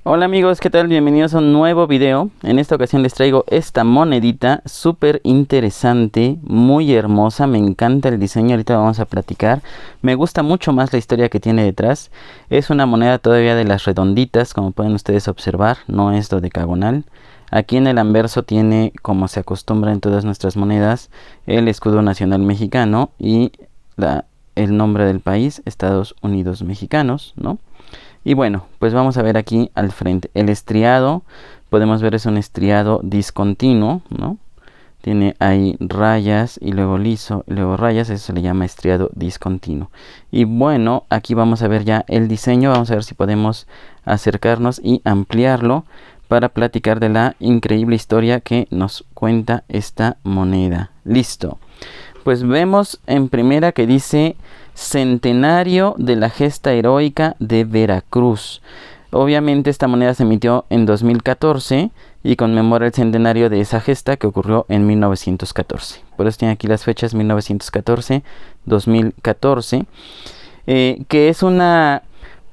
Hola amigos, ¿qué tal? Bienvenidos a un nuevo video. En esta ocasión les traigo esta monedita súper interesante, muy hermosa, me encanta el diseño, ahorita vamos a platicar. Me gusta mucho más la historia que tiene detrás. Es una moneda todavía de las redonditas, como pueden ustedes observar, no es dodecagonal. Aquí en el anverso tiene, como se acostumbra en todas nuestras monedas, el escudo nacional mexicano y el nombre del país, Estados Unidos Mexicanos, ¿no? Y bueno, pues vamos a ver aquí al frente. El estriado, podemos ver es un estriado discontinuo, ¿no? Tiene ahí rayas y luego liso y luego rayas, eso se le llama estriado discontinuo. Y bueno, aquí vamos a ver ya el diseño, vamos a ver si podemos acercarnos y ampliarlo para platicar de la increíble historia que nos cuenta esta moneda. Listo. Pues vemos en primera que dice Centenario de la Gesta Heroica de Veracruz. Obviamente esta moneda se emitió en 2014 y conmemora el centenario de esa gesta que ocurrió en 1914. Por eso tiene aquí las fechas 1914, 2014, que es una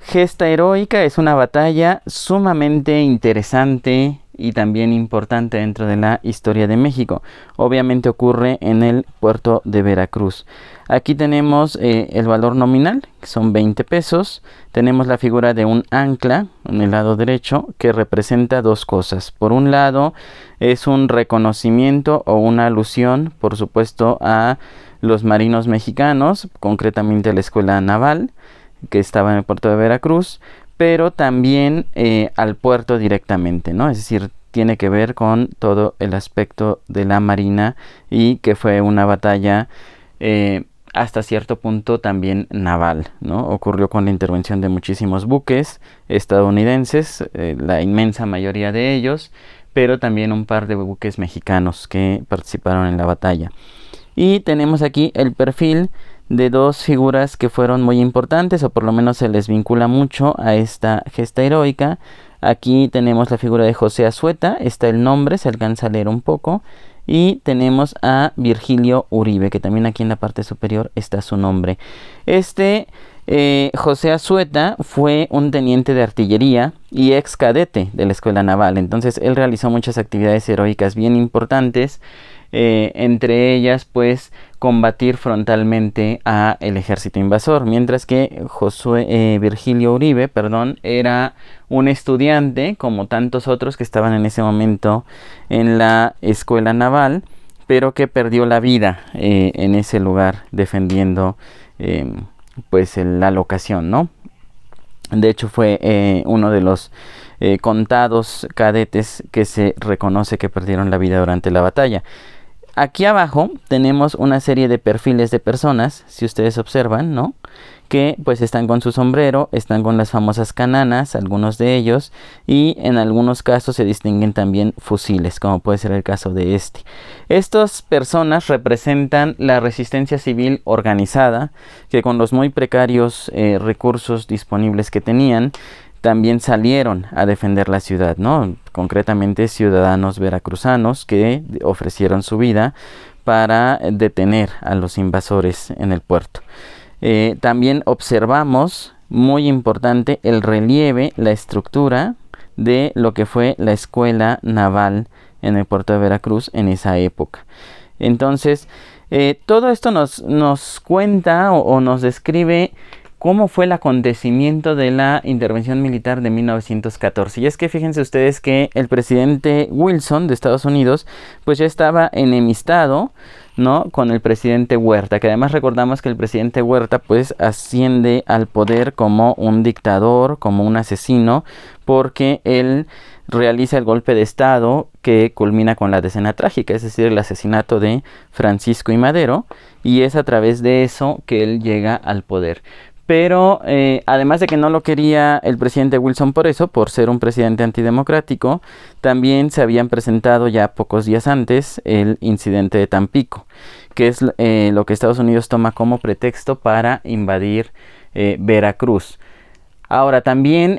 gesta heroica, es una batalla sumamente interesante y también importante dentro de la historia de México. Obviamente ocurre en el puerto de Veracruz. Aquí tenemos el valor nominal, que son 20 pesos. Tenemos la figura de un ancla en el lado derecho que representa dos cosas. Por un lado es un reconocimiento o una alusión, por supuesto, a los marinos mexicanos, concretamente a la escuela naval que estaba en el puerto de Veracruz, pero también al puerto directamente, ¿no? Es decir, tiene que ver con todo el aspecto de la marina y que fue una batalla hasta cierto punto también naval, ¿no? Ocurrió con la intervención de muchísimos buques estadounidenses, la inmensa mayoría de ellos, pero también un par de buques mexicanos que participaron en la batalla. Y tenemos aquí el perfil de dos figuras que fueron muy importantes, o por lo menos se les vincula mucho a esta gesta heroica. Aquí tenemos la figura de José Azueta, está el nombre, se alcanza a leer un poco, y tenemos a Virgilio Uribe, que también aquí en la parte superior está su nombre. José Azueta fue un teniente de artillería y ex cadete de la Escuela Naval, entonces él realizó muchas actividades heroicas bien importantes. Entre ellas pues combatir frontalmente a el ejército invasor, mientras que Virgilio Uribe, era un estudiante como tantos otros que estaban en ese momento en la escuela naval, pero que perdió la vida en ese lugar defendiendo pues la locación, ¿no? De hecho fue uno de los contados cadetes que se reconoce que perdieron la vida durante la batalla. Aquí abajo tenemos una serie de perfiles de personas, si ustedes observan, ¿no? Que pues están con su sombrero, están con las famosas cananas, algunos de ellos, y en algunos casos se distinguen también fusiles, como puede ser el caso de este. Estas personas representan la resistencia civil organizada, que con los muy precarios recursos disponibles que tenían, también salieron a defender la ciudad, ¿no? Concretamente ciudadanos veracruzanos que ofrecieron su vida para detener a los invasores en el puerto. También observamos, muy importante, el relieve, la estructura de lo que fue la escuela naval en el puerto de Veracruz en esa época. Entonces, todo esto nos cuenta o nos describe cómo fue el acontecimiento de la intervención militar de 1914. Y es que fíjense ustedes que el presidente Wilson de Estados Unidos pues ya estaba enemistado, ¿no?, con el presidente Huerta, que además recordamos que el presidente Huerta pues asciende al poder como un dictador, como un asesino, porque él realiza el golpe de estado que culmina con la decena trágica, es decir, el asesinato de Francisco I. Madero, y es a través de eso que él llega al poder. Pero además de que no lo quería el presidente Wilson por eso, por ser un presidente antidemocrático, también se habían presentado ya pocos días antes el incidente de Tampico, que es lo que Estados Unidos toma como pretexto para invadir Veracruz. Ahora también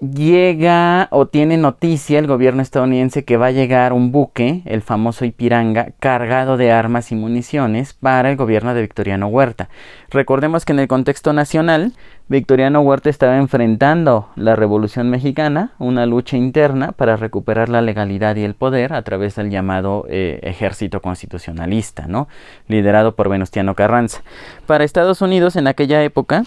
llega o tiene noticia el gobierno estadounidense que va a llegar un buque, el famoso Ipiranga, cargado de armas y municiones para el gobierno de Victoriano Huerta. Recordemos que en el contexto nacional, Victoriano Huerta estaba enfrentando la Revolución Mexicana, una lucha interna para recuperar la legalidad y el poder a través del llamado ejército constitucionalista, ¿no? Liderado por Venustiano Carranza. Para Estados Unidos en aquella época,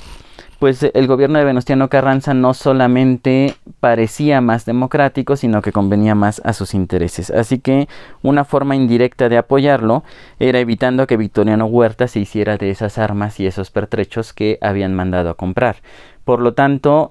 pues el gobierno de Venustiano Carranza no solamente parecía más democrático, sino que convenía más a sus intereses. Así que una forma indirecta de apoyarlo era evitando que Victoriano Huerta se hiciera de esas armas y esos pertrechos que habían mandado a comprar. Por lo tanto,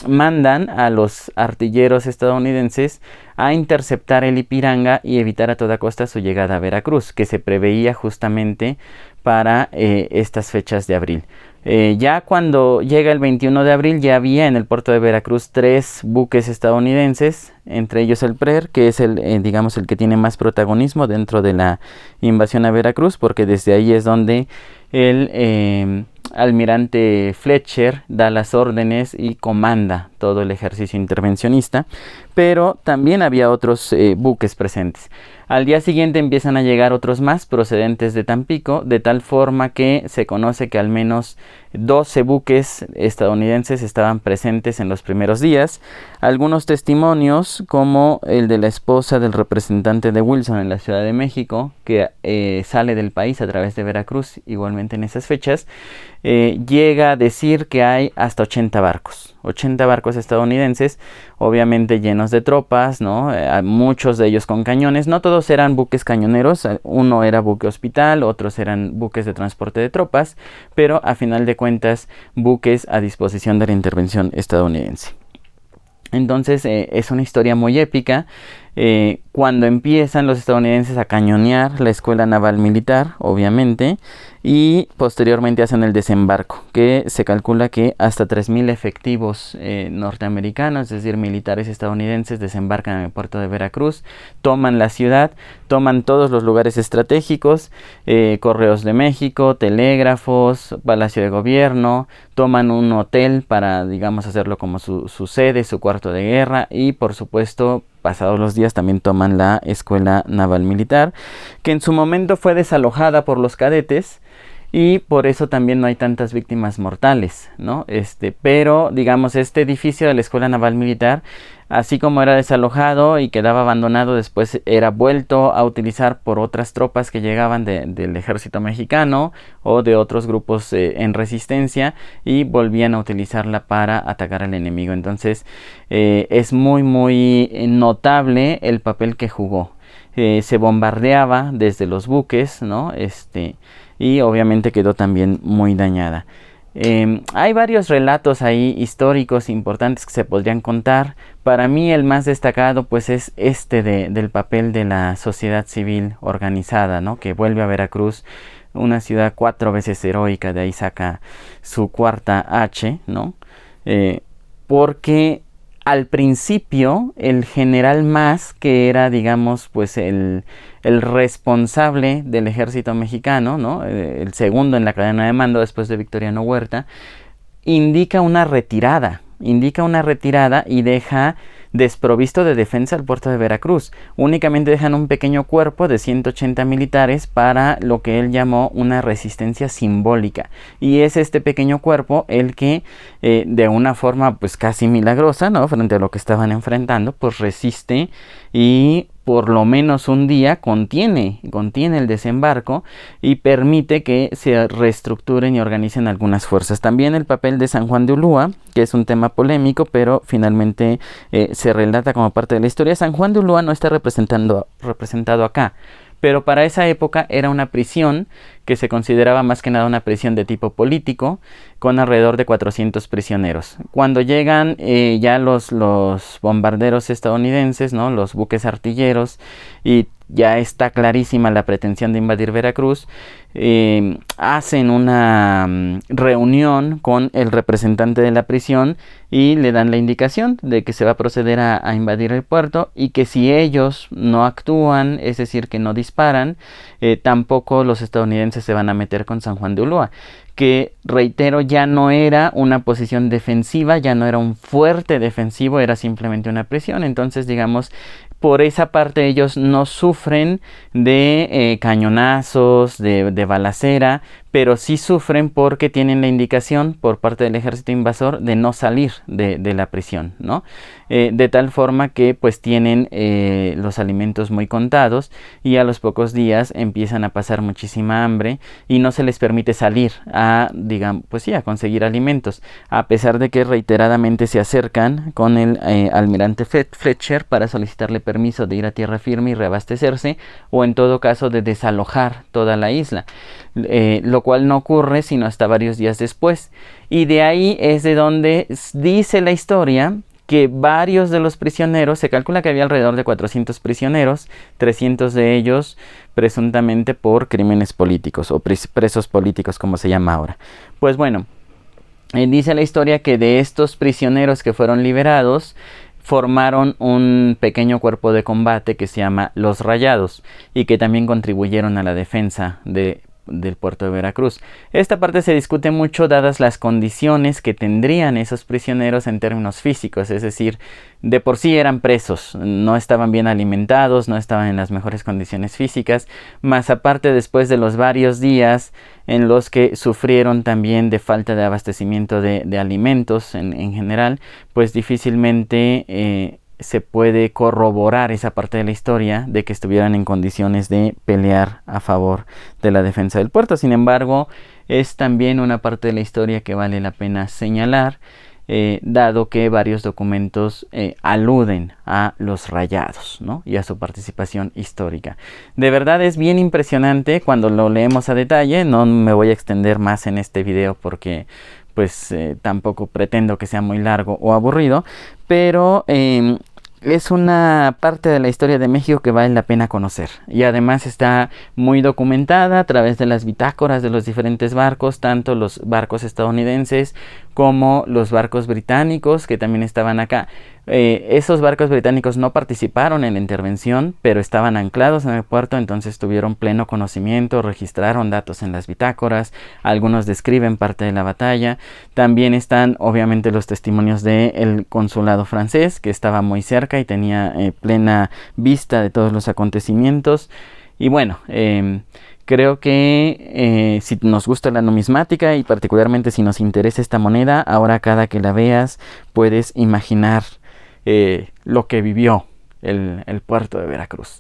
mandan a los artilleros estadounidenses a interceptar el Ipiranga y evitar a toda costa su llegada a Veracruz, que se preveía justamente para estas fechas de abril. Ya cuando llega el 21 de abril ya había en el puerto de Veracruz 3 buques estadounidenses, entre ellos el PRER, que es digamos el que tiene más protagonismo dentro de la invasión a Veracruz, porque desde ahí es donde el almirante Fletcher da las órdenes y comanda todo el ejercicio intervencionista, pero también había otros buques presentes. Al día siguiente empiezan a llegar otros más procedentes de Tampico, de tal forma que se conoce que al menos 12 buques estadounidenses estaban presentes en los primeros días. Algunos testimonios, como el de la esposa del representante de Wilson en la Ciudad de México, que sale del país a través de Veracruz, igualmente en esas fechas, llega a decir que hay hasta 80 barcos estadounidenses, obviamente llenos de tropas, ¿no? Muchos de ellos con cañones. No todos eran buques cañoneros, uno era buque hospital, otros eran buques de transporte de tropas, pero a final de cuentas buques a disposición de la intervención estadounidense. Entonces es una historia muy épica. Cuando empiezan los estadounidenses a cañonear la escuela naval militar, obviamente, y posteriormente hacen el desembarco, que se calcula que hasta 3,000 efectivos norteamericanos, es decir, militares estadounidenses, desembarcan en el puerto de Veracruz, toman la ciudad, toman todos los lugares estratégicos, Correos de México, telégrafos, Palacio de Gobierno, toman un hotel para, digamos, hacerlo como su sede, su cuarto de guerra, y por supuesto, pasados los días también toman la Escuela Naval Militar, que en su momento fue desalojada por los cadetes y por eso también no hay tantas víctimas mortales, ¿no? Pero digamos, este edificio de la Escuela Naval Militar, así como era desalojado y quedaba abandonado, después era vuelto a utilizar por otras tropas que llegaban del ejército mexicano o de otros grupos en resistencia, y volvían a utilizarla para atacar al enemigo. Entonces es muy notable el papel que jugó. Se bombardeaba desde los buques, ¿no? Y obviamente quedó también muy dañada. Hay varios relatos ahí históricos importantes que se podrían contar. Para mí el más destacado pues es del papel de la sociedad civil organizada, ¿no? Que vuelve a Veracruz, una ciudad 4 veces heroica, de ahí saca su cuarta H, ¿no? Porque al principio el general Mas, que era, digamos, pues el responsable del ejército mexicano, ¿no? El segundo en la cadena de mando después de Victoriano Huerta, indica una retirada y deja desprovisto de defensa al puerto de Veracruz. Únicamente dejan un pequeño cuerpo de 180 militares para lo que él llamó una resistencia simbólica, y es este pequeño cuerpo el que de una forma pues casi milagrosa, ¿no? Frente a lo que estaban enfrentando, pues resiste y por lo menos un día contiene el desembarco y permite que se reestructuren y organicen algunas fuerzas. También el papel de San Juan de Ulúa, que es un tema polémico, pero finalmente se relata como parte de la historia. San Juan de Ulúa no está representado acá, pero para esa época era una prisión que se consideraba más que nada una prisión de tipo político, con alrededor de 400 prisioneros. Cuando llegan ya los bombarderos estadounidenses, ¿no? Los buques artilleros, y ya está clarísima la pretensión de invadir Veracruz, hacen una reunión con el representante de la prisión y le dan la indicación de que se va a proceder a invadir el puerto, y que si ellos no actúan, es decir, que no disparan, tampoco los estadounidenses se van a meter con San Juan de Ulúa, que, reitero, ya no era una posición defensiva, ya no era un fuerte defensivo, era simplemente una prisión. Entonces, digamos, por esa parte ellos no sufren de cañonazos, de balacera, pero sí sufren porque tienen la indicación por parte del ejército invasor de no salir de la prisión, ¿no? De tal forma que pues tienen los alimentos muy contados, y a los pocos días empiezan a pasar muchísima hambre y no se les permite salir a, digamos, pues sí, a conseguir alimentos, a pesar de que reiteradamente se acercan con el almirante Fletcher para solicitarle permiso de ir a tierra firme y reabastecerse, o en todo caso de desalojar toda la isla, lo cual no ocurre sino hasta varios días después. Y de ahí es de donde dice la historia que varios de los prisioneros, se calcula que había alrededor de 400 prisioneros, 300 de ellos presuntamente por crímenes políticos o presos políticos, como se llama ahora. Pues bueno, dice la historia que de estos prisioneros que fueron liberados, formaron un pequeño cuerpo de combate que se llama Los Rayados, y que también contribuyeron a la defensa del puerto de Veracruz. Esta parte se discute mucho dadas las condiciones que tendrían esos prisioneros en términos físicos, es decir, de por sí eran presos, no estaban bien alimentados, no estaban en las mejores condiciones físicas, más aparte después de los varios días en los que sufrieron también de falta de abastecimiento de alimentos en general, pues difícilmente se puede corroborar esa parte de la historia de que estuvieran en condiciones de pelear a favor de la defensa del puerto. Sin embargo, es también una parte de la historia que vale la pena señalar, dado que varios documentos aluden a los Rayados, ¿no? Y a su participación histórica. De verdad es bien impresionante cuando lo leemos a detalle. No me voy a extender más en este video porque pues tampoco pretendo que sea muy largo o aburrido, pero es una parte de la historia de México que vale la pena conocer, y además está muy documentada a través de las bitácoras de los diferentes barcos, tanto los barcos estadounidenses como los barcos británicos que también estaban acá. Esos barcos británicos no participaron en la intervención, pero estaban anclados en el puerto, entonces tuvieron pleno conocimiento, registraron datos en las bitácoras, algunos describen parte de la batalla. También están obviamente los testimonios del consulado francés, que estaba muy cerca y tenía plena vista de todos los acontecimientos. Y bueno, creo que si nos gusta la numismática y particularmente si nos interesa esta moneda, ahora cada que la veas puedes imaginar lo que vivió el puerto de Veracruz.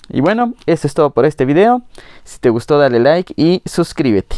Y bueno, eso es todo por este video. Si te gustó, dale like y suscríbete.